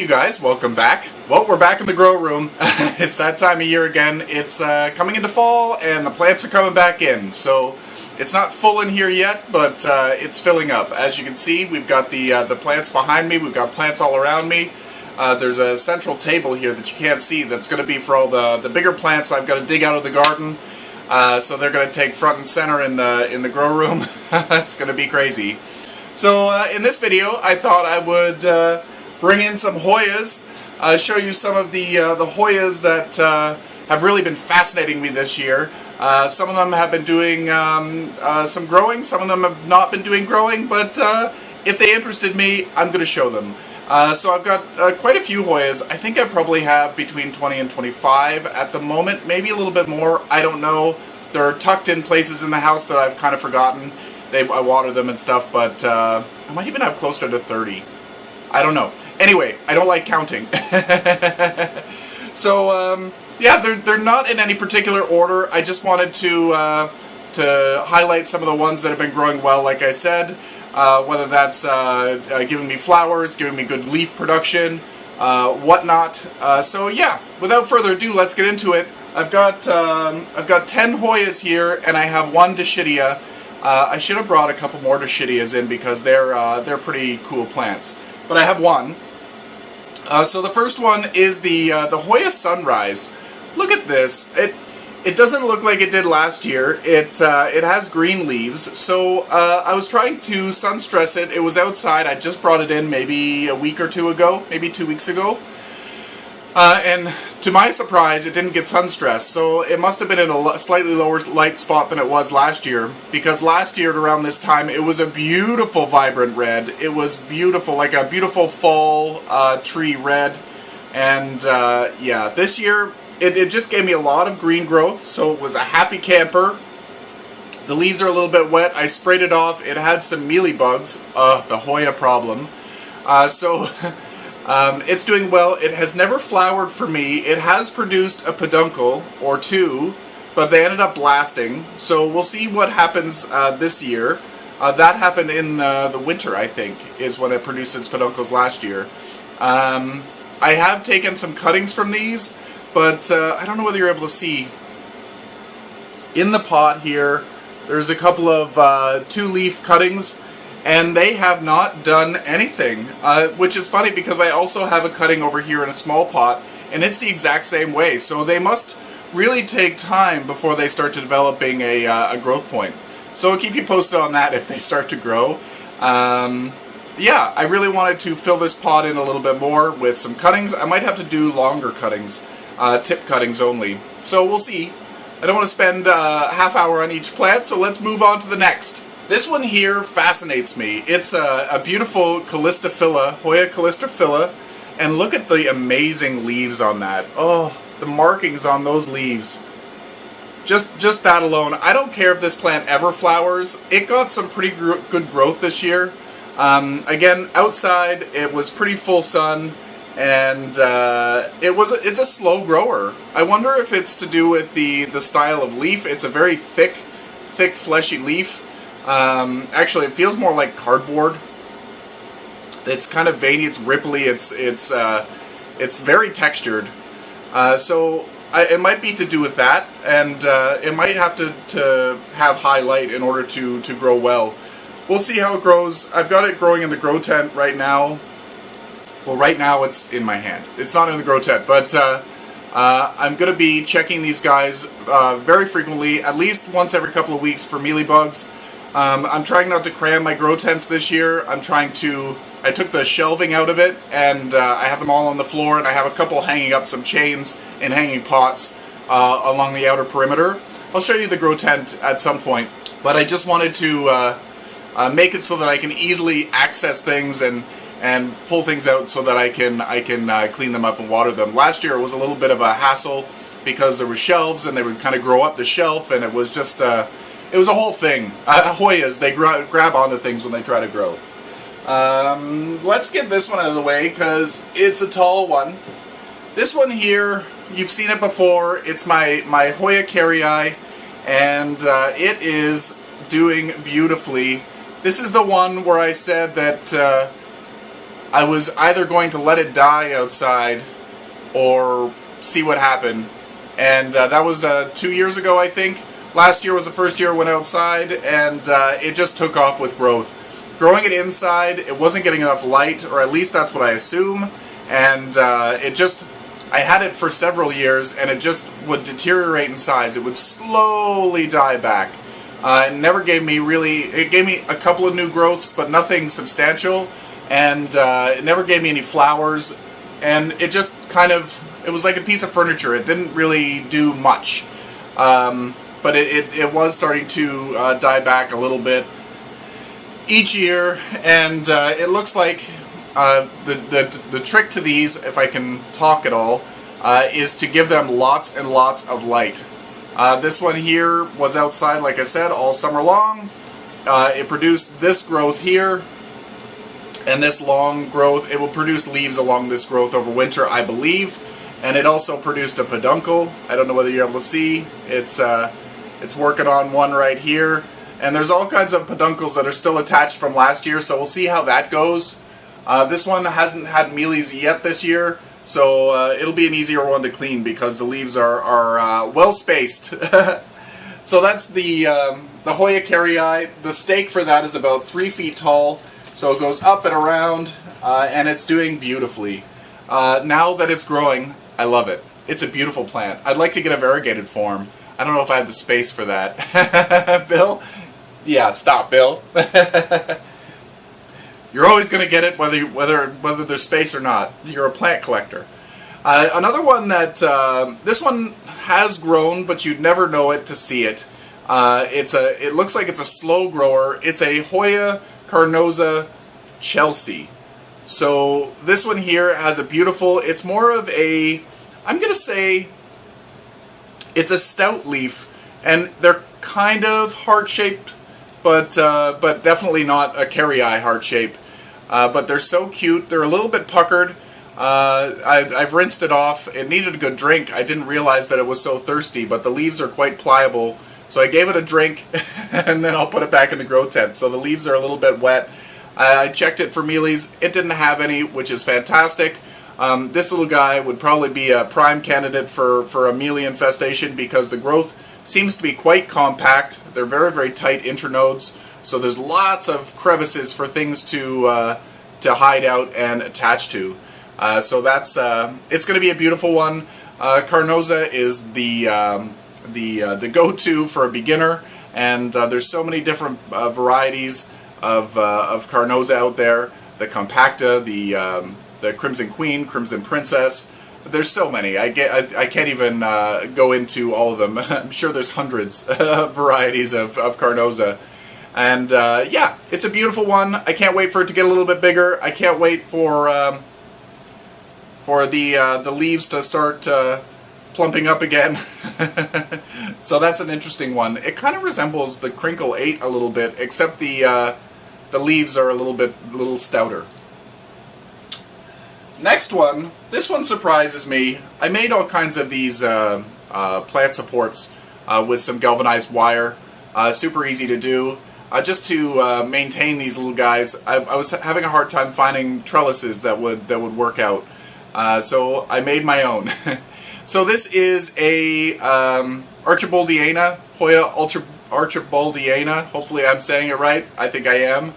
you guys, welcome back. Well, we're back in the grow room. It's that time of year again. It's coming into fall and the plants are coming back in. So it's not full in here yet, but it's filling up. As you can see, we've got the plants behind me. We've got plants all around me. There's a central table here that you can't see that's going to be for all the bigger plants I've got to dig out of the garden. So they're going to take front and center in the grow room. It's going to be crazy. So in this video, I thought I would bring in some Hoyas, show you some of the Hoyas that have really been fascinating me this year. Some of them have been doing some growing, some of them have not been doing growing, but if they interested me, I'm going to show them. So I've got quite a few Hoyas. I think I probably have between 20 and 25 at the moment, maybe a little bit more, I don't know. They're tucked in places in the house that I've kind of forgotten. I water them and stuff, but I might even have closer to 30. I don't know. Anyway, I don't like counting. So, yeah, they're not in any particular order. I just wanted to highlight some of the ones that have been growing well, like I said. Whether that's giving me flowers, giving me good leaf production, whatnot. So, yeah, without further ado, let's get into it. I've got 10 Hoyas here, and I have one Dischidia. I should have brought a couple more Dischidias in because they're pretty cool plants. But I have one. So the first one is the Hoya Sunrise. Look at this. It doesn't look like it did last year. It has green leaves. So I was trying to sun stress it. It was outside. I just brought it in maybe a week or two ago, maybe 2 weeks ago. And to my surprise, it didn't get sun stressed, so it must have been in a slightly lower light spot than it was last year, because last year at around this time it was a beautiful vibrant red. It was beautiful, like a beautiful fall tree red, and yeah, this year it just gave me a lot of green growth, so it was a happy camper. The leaves are a little bit wet. I sprayed it off. It had some mealybugs, the Hoya problem, so it's doing well. It has never flowered for me. It has produced a peduncle or two, but they ended up blasting. So we'll see what happens this year. That happened in the winter, I think, is when it produced its peduncles last year. I have taken some cuttings from these, but I don't know whether you're able to see. In the pot here, there's a couple of 2-leaf cuttings, and they have not done anything, which is funny because I also have a cutting over here in a small pot, and it's the exact same way. So they must really take time before they start developing a growth point. So I'll keep you posted on that if they start to grow. Yeah, I really wanted to fill this pot in a little bit more with some cuttings. I might have to do longer cuttings, tip cuttings only. So we'll see. I don't want to spend a half hour on each plant, so let's move on to the next. This one here fascinates me. It's a beautiful Callistophylla, Hoya Callistophylla, and look at the amazing leaves on that. Oh, the markings on those leaves. Just that alone. I don't care if this plant ever flowers. It got some pretty good growth this year. Again, outside it was pretty full sun, and it's a slow grower. I wonder if it's to do with the style of leaf. It's a very thick, fleshy leaf. Actually, it feels more like cardboard. It's kind of veiny. It's ripply. It's very textured. So it might be to do with that, and it might have to have high light in order to grow well. We'll see how it grows. I've got it growing in the grow tent right now. Well, right now it's in my hand. It's not in the grow tent, but I'm going to be checking these guys very frequently, at least once every couple of weeks for mealybugs. I'm trying not to cram my grow tents this year. I took the shelving out of it, and I have them all on the floor, and I have a couple hanging up some chains in hanging pots along the outer perimeter. I'll show you the grow tent at some point, but I just wanted to make it so that I can easily access things and pull things out so that I can clean them up and water them. Last year it was a little bit of a hassle because there were shelves, and they would kind of grow up the shelf, and it was just it was a whole thing. Hoyas, they grab onto things when they try to grow. Let's get this one out of the way because it's a tall one. This one here, you've seen it before. It's my Hoya Carry Eye, and it is doing beautifully. This is the one where I said that I was either going to let it die outside or see what happened. And that was 2 years ago, I think. Last year was the first year I went outside, and it just took off with growth. Growing it inside, it wasn't getting enough light, or at least that's what I assume, and I had it for several years, and it just would deteriorate in size. It would slowly die back. It never gave me it gave me a couple of new growths, but nothing substantial, and it never gave me any flowers, and it just it was like a piece of furniture. It didn't really do much, but it was starting to die back a little bit each year, and it looks like the trick to these, if I can talk at all, is to give them lots and lots of light. This one here was outside, like I said, all summer long. It produced this growth here, and this long growth. It will produce leaves along this growth over winter, I believe, and it also produced a peduncle. I don't know whether you're able to see. It's working on one right here. And there's all kinds of peduncles that are still attached from last year, so we'll see how that goes. This one hasn't had mealies yet this year, so it'll be an easier one to clean because the leaves are well spaced. So that's the Hoya Carry Eye. The stake for that is about 3 feet tall, so it goes up and around, and it's doing beautifully. Now that it's growing, I love it. It's a beautiful plant. I'd like to get a variegated form. I don't know if I have the space for that. Bill? Yeah, stop, Bill. You're always going to get it whether there's space or not. You're a plant collector. Another one that this one has grown, but you'd never know it to see it. It looks like it's a slow grower. It's a Hoya Carnosa Chelsea. So this one here has a beautiful. It's more of a. I'm going to say it's a stout leaf, and they're kind of heart-shaped, but definitely not a carry eye heart shape. But they're so cute. They're a little bit puckered. I've rinsed it off. It needed a good drink. I didn't realize that it was so thirsty, but the leaves are quite pliable. So I gave it a drink, and then I'll put it back in the grow tent. So the leaves are a little bit wet. I checked it for mealies. It didn't have any, which is fantastic. This little guy would probably be a prime candidate for a mealy infestation because the growth seems to be quite compact. They're very, very tight internodes, so there's lots of crevices for things to hide out and attach to. So that's it's going to be a beautiful one. Carnosa is the go-to for a beginner, and there's so many different varieties of Carnosa out there. The compacta, the Crimson Queen, Crimson Princess. There's so many. I can't even go into all of them. I'm sure there's hundreds of varieties of Carnosa. And yeah, it's a beautiful one. I can't wait for it to get a little bit bigger. I can't wait for the leaves to start plumping up again. So that's an interesting one. It kind of resembles the Crinkle 8 a little bit, except the leaves are a little stouter. Next one, this one surprises me. I made all kinds of these plant supports with some galvanized wire. Super easy to do. Just to maintain these little guys, I was having a hard time finding trellises that would work out. So I made my own. So this is a Archiboldiana, Hoya Archiboldiana. Hopefully I'm saying it right. I think I am.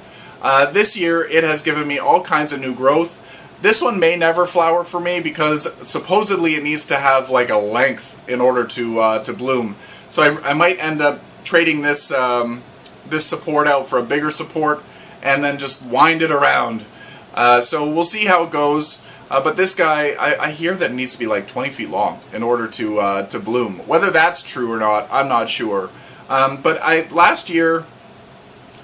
This year it has given me all kinds of new growth. This one may never flower for me because supposedly it needs to have like a length in order to bloom. So I might end up trading this this support out for a bigger support and then just wind it around. So we'll see how it goes. But this guy, I hear that it needs to be like 20 feet long in order to bloom. Whether that's true or not, I'm not sure. But last year,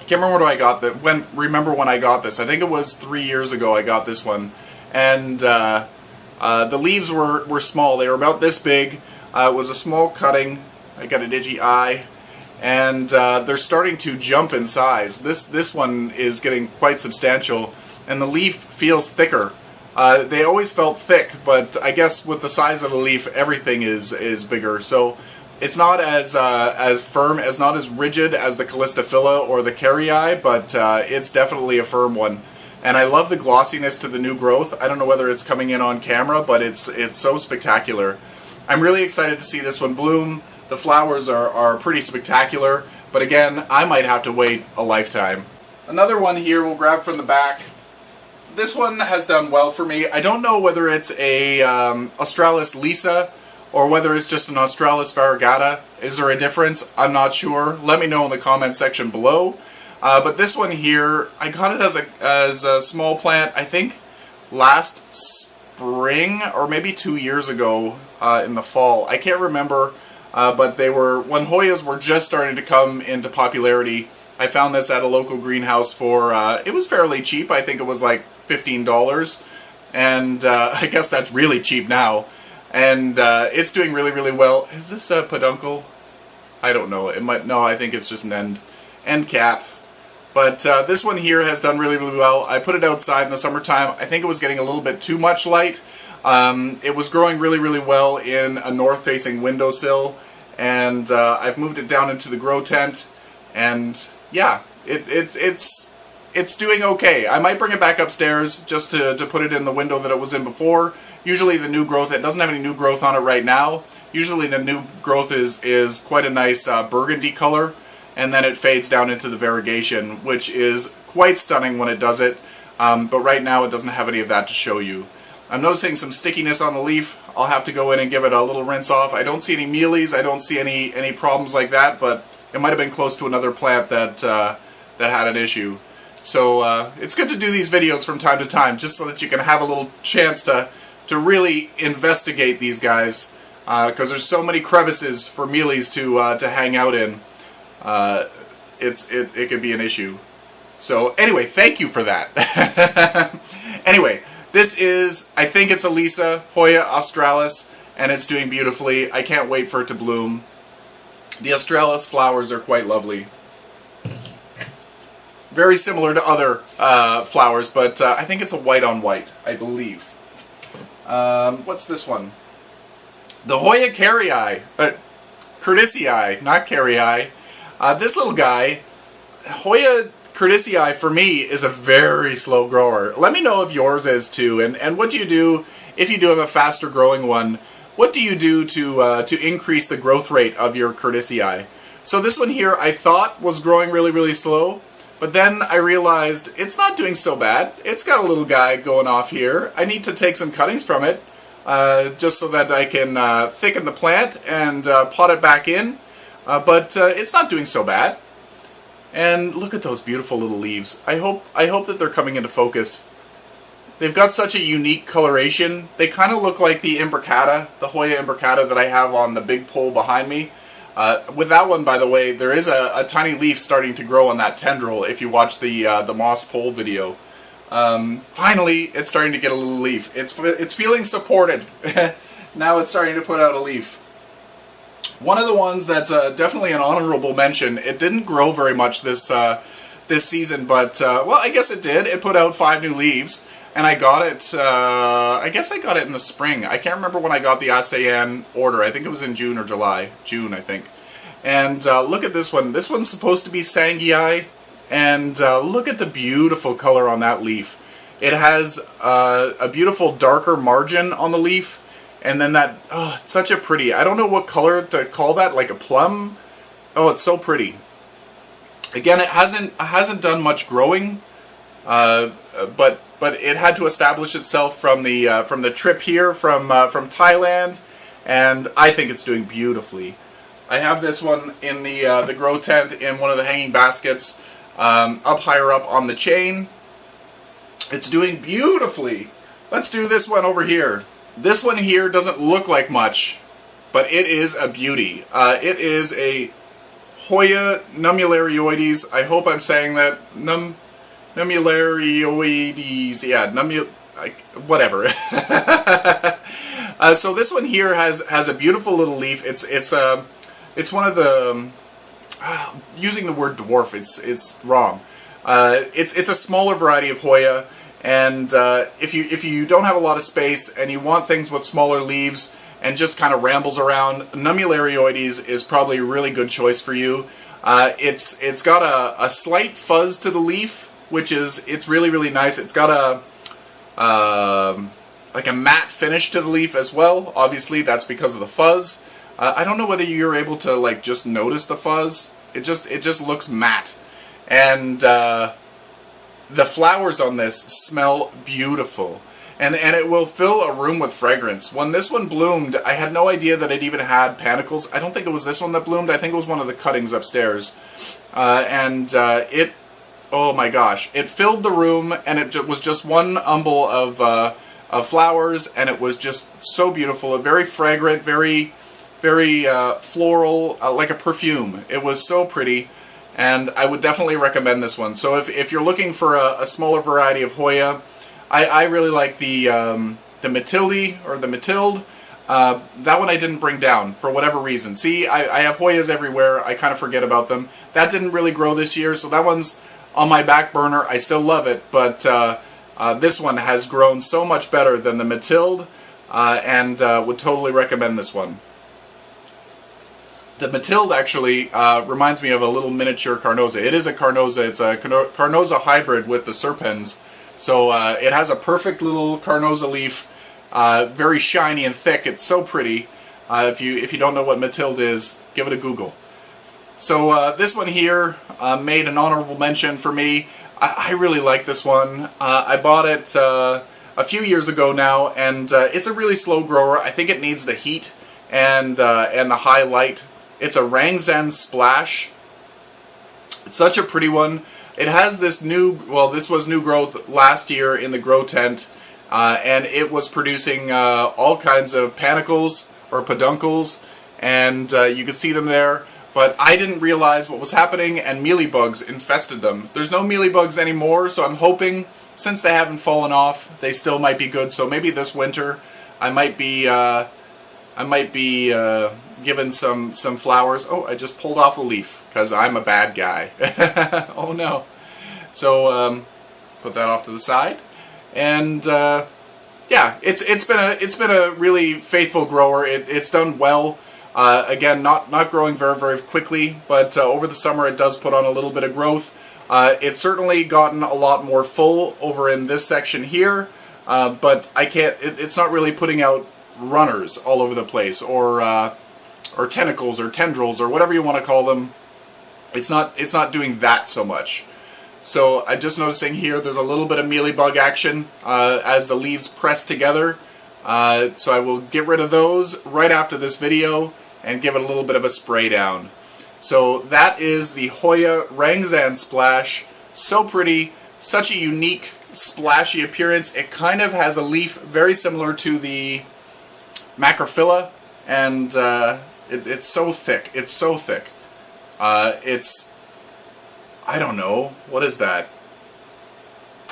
I can't remember when I got that. Remember when I got this? I think it was 3 years ago I got this one, and the leaves were small. They were about this big. It was a small cutting. I got a digi eye, and they're starting to jump in size. This one is getting quite substantial, and the leaf feels thicker. They always felt thick, but I guess with the size of the leaf, everything is bigger. So it's not as firm, not as rigid as the Callistophylla or the Carry Eye, but it's definitely a firm one. And I love the glossiness to the new growth. I don't know whether it's coming in on camera, but it's so spectacular. I'm really excited to see this one bloom. The flowers are pretty spectacular, but again, I might have to wait a lifetime. Another one here we'll grab from the back. This one has done well for me. I don't know whether it's a Australis Lisa or whether it's just an Australis variegata. Is there a difference? I'm not sure. Let me know in the comment section below. But this one here, I got it as a small plant, I think last spring or maybe 2 years ago in the fall. I can't remember, but they were, when Hoyas were just starting to come into popularity. I found this at a local greenhouse for, it was fairly cheap. I think it was like $15, and I guess that's really cheap now. And it's doing really, really well. Is this a peduncle? I don't know. It might, no, I think it's just an end cap. But this one here has done really, really well. I put it outside in the summertime. I think it was getting a little bit too much light. It was growing really, really well in a north-facing windowsill, and I've moved it down into the grow tent, and yeah, it's doing okay. I might bring it back upstairs just to put it in the window that it was in before. Usually the new growth, it doesn't have any new growth on it right now. Usually the new growth is quite a nice burgundy color, and then it fades down into the variegation, which is quite stunning when it does it, but right now it doesn't have any of that to show you. I'm noticing some stickiness on the leaf. I'll have to go in and give it a little rinse off. I don't see any mealies, I don't see any problems like that, but it might have been close to another plant that had an issue. So it's good to do these videos from time to time, just so that you can have a little chance to really investigate these guys, because there's so many crevices for mealies to hang out in. It could be an issue. So anyway, thank you for that. Anyway, this is, I think it's a Lisa, Hoya Australis, and it's doing beautifully. I can't wait for it to bloom. The Australis flowers are quite lovely. Very similar to other flowers, but I think it's a white on white, I believe. What's this one? The Hoya Carry Eye. Cursii, not Carry Eye. This little guy, Hoya Cursii, for me, is a very slow grower. Let me know if yours is too, and what do you do if you do have a faster growing one? What do you do to increase the growth rate of your Cursii? So this one here I thought was growing really, really slow, but then I realized it's not doing so bad. It's got a little guy going off here. I need to take some cuttings from it just so that I can thicken the plant and pot it back in. But it's not doing so bad. And look at those beautiful little leaves. I hope that they're coming into focus. They've got such a unique coloration. They kind of look like the imbricata, the Hoya imbricata that I have on the big pole behind me. With that one, by the way, there is a tiny leaf starting to grow on that tendril if you watch the moss pole video. Finally, it's starting to get a little leaf. It's feeling supported. Now it's starting to put out a leaf. One of the ones that's definitely an honorable mention. It didn't grow very much this season, but well, I guess it did. It put out 5 new leaves, and I got it. I guess I got it in the spring. I can't remember when I got the ASEAN order. I think it was in June or July. June, I think. And look at this one. This one's supposed to be Singiai, and look at the beautiful color on that leaf. It has a beautiful darker margin on the leaf. And then that, oh, it's such a pretty, I don't know what color to call that, like a plum. Oh, it's so pretty. Again, it hasn't done much growing, but it had to establish itself from the trip here from Thailand, and I think it's doing beautifully. I have this one in the grow tent in one of the hanging baskets, up higher up on the chain. It's doing beautifully. Let's do this one over here. This one here doesn't look like much, but it is a beauty. It is a Hoya Numbularioides. I hope I'm saying that. Numbularioides. Yeah, whatever. So this one here has a beautiful little leaf. It's one of the using the word dwarf. It's wrong. It's a smaller variety of Hoya. And if you don't have a lot of space and you want things with smaller leaves and just kind of rambles around, Numbularioides is probably a really good choice for you. It's got a slight fuzz to the leaf, which is, it's really, really nice. It's got a like a matte finish to the leaf as well. Obviously, that's because of the fuzz. I don't know whether you're able to like just notice the fuzz. It just looks matte, and the flowers on this smell beautiful, and it will fill a room with fragrance. When this one bloomed, I had no idea that it even had panicles. I don't think it was this one that bloomed. I think it was one of the cuttings upstairs, it, oh my gosh, it filled the room, and it was just one umbel of flowers, and it was just so beautiful. Very fragrant, very floral, like a perfume. It was so pretty, and I would definitely recommend this one. So if you're looking for a smaller variety of Hoya, I really like the Matilde, or the Matilde. That one I didn't bring down for whatever reason. See, I have Hoyas everywhere. I kind of forget about them. That didn't really grow this year, so that one's on my back burner. I still love it, but this one has grown so much better than the Matilde, and would totally recommend this one. The Matilde actually reminds me of a little miniature Carnosa. It is a Carnosa. It's a Carnosa hybrid with the Serpens. So it has a perfect little Carnosa leaf, very shiny and thick. It's so pretty. If you don't know what Matilde is, give it a Google. So this one here made an honorable mention for me. I really like this one. I bought it a few years ago now, and it's a really slow grower. I think it needs the heat and the high light. It's a Rangzan Splash. It's such a pretty one. It has this new, well, this was new growth last year in the grow tent, and it was producing all kinds of panicles or peduncles, and you can see them there. But I didn't realize what was happening, and mealybugs infested them. There's no mealybugs anymore, so I'm hoping, since they haven't fallen off, they still might be good. So maybe this winter I might be given some flowers. Oh, I just pulled off a leaf because I'm a bad guy. Oh no. So put that off to the side, and yeah, it's been a really faithful grower. It's done well. Again, not growing very quickly, but over the summer it does put on a little bit of growth. It's certainly gotten a lot more full over in this section here, but I can't. It's not really putting out runners all over the place, or tentacles, or tendrils, or whatever you want to call them. It's not doing that so much. So I'm just noticing here there's a little bit of mealybug action as the leaves press together. So I will get rid of those right after this video and give it a little bit of a spray down. So that is the Hoya Rangzan Splash. So pretty, such a unique splashy appearance. It kind of has a leaf very similar to the Macrophylla, and it's so thick. It's so thick. It's, I don't know, what is that?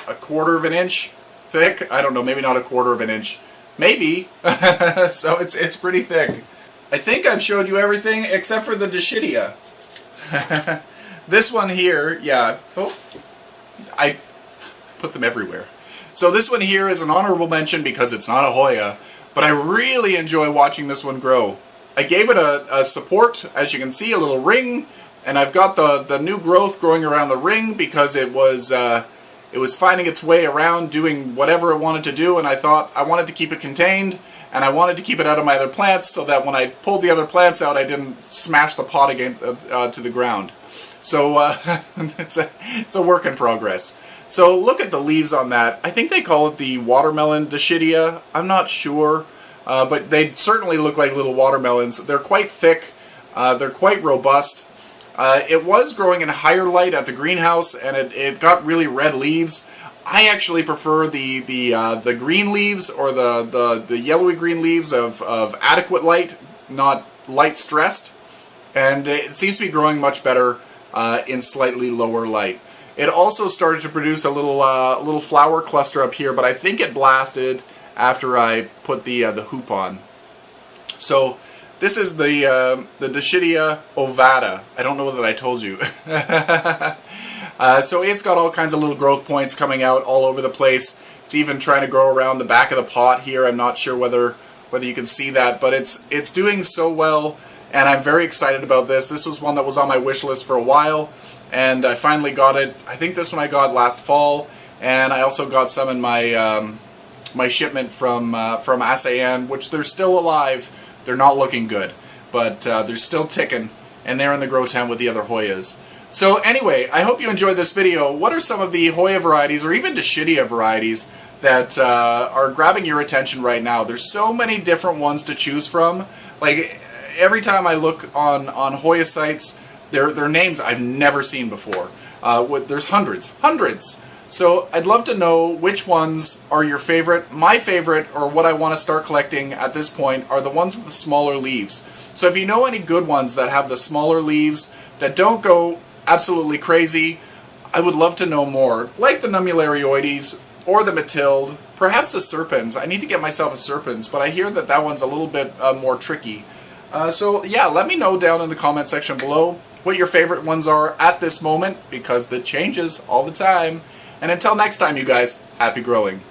A quarter of an inch thick? I don't know, maybe not a quarter of an inch. Maybe. So it's pretty thick. I think I've showed you everything except for the Dischidia. This one here, yeah. Oh, I put them everywhere. So this one here is an honorable mention because it's not a Hoya, but I really enjoy watching this one grow. I gave it a support, as you can see, a little ring, and I've got the new growth growing around the ring because it was finding its way around doing whatever it wanted to do, and I thought I wanted to keep it contained, and I wanted to keep it out of my other plants so that when I pulled the other plants out I didn't smash the pot against to the ground. So it's a work in progress. So look at the leaves on that. I think they call it the watermelon Dischidia. I'm not sure, but they certainly look like little watermelons. They're quite thick. They're quite robust. It was growing in higher light at the greenhouse, and it got really red leaves. I actually prefer the green leaves, or the yellowy green leaves of adequate light, not light stressed, and it seems to be growing much better in slightly lower light. It also started to produce a little flower cluster up here, but I think it blasted after I put the hoop on. So this is the Dischidia ovata. I don't know that I told you. So it's got all kinds of little growth points coming out all over the place. It's even trying to grow around the back of the pot here. I'm not sure whether you can see that, but it's doing so well, and I'm very excited about this. This was one that was on my wish list for a while, and I finally got it. I think this one I got last fall, and I also got some in my my shipment from ASEAN, which they're still alive. They're not looking good, but they're still ticking, and they're in the grow tent with the other Hoyas. So anyway, I hope you enjoyed this video. What are some of the Hoya varieties, or even Dischidia varieties, that are grabbing your attention right now? There's so many different ones to choose from. Like, every time I look on Hoya sites, they're names I've never seen before. There's hundreds. So I'd love to know which ones are your favorite. My favorite, or what I want to start collecting at this point, are the ones with the smaller leaves. So if you know any good ones that have the smaller leaves, that don't go absolutely crazy, I would love to know more. Like the Numbularioides, or the Matilde, perhaps the Serpens. I need to get myself a Serpens, but I hear that that one's a little bit more tricky. So yeah, let me know down in the comment section below what your favorite ones are at this moment, because it changes all the time. And until next time, you guys, happy growing.